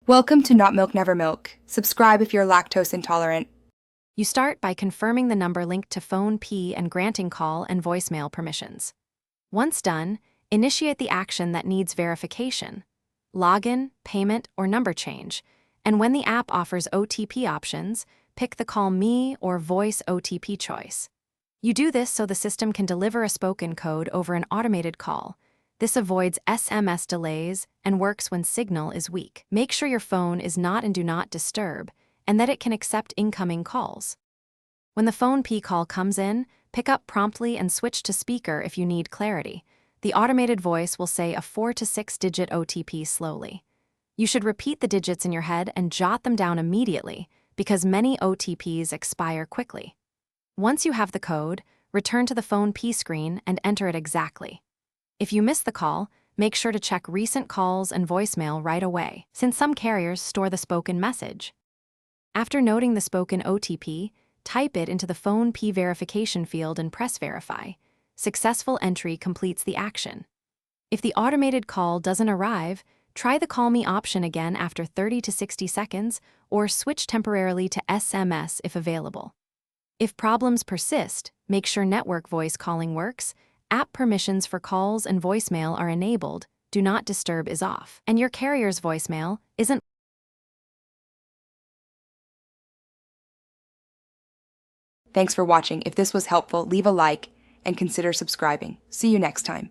Welcome to Not Milk Never Milk. Subscribe if you're lactose intolerant. You start by confirming the number linked to Phonepe and granting call and voicemail permissions. Once done, initiate the action that needs verification: login, payment, or number change, and when the app offers OTP options, pick the Call Me or Voice OTP choice. You do this so the system can deliver a spoken code over an automated call. This avoids SMS delays and works when signal is weak. Make sure your phone is not in Do Not Disturb and that it can accept incoming calls. When the Phonepe call comes in, pick up promptly and switch to speaker if you need clarity. The automated voice will say a 4 to 6-digit OTP slowly. You should repeat the digits in your head and jot them down immediately because many OTPs expire quickly. Once you have the code, return to the Phonepe screen and enter it exactly. If you miss the call, make sure to check recent calls and voicemail right away, since some carriers store the spoken message. After noting the spoken OTP, type it into the Phonepe verification field and press Verify. Successful entry completes the action. If the automated call doesn't arrive, try the Call Me option again after 30 to 60 seconds or switch temporarily to SMS if available. If problems persist, make sure network voice calling works, app permissions for calls and voicemail are enabled, Do Not Disturb is off, and your carrier's voicemail isn't. Thanks for watching. If this was helpful, leave a like and consider subscribing. See you next time.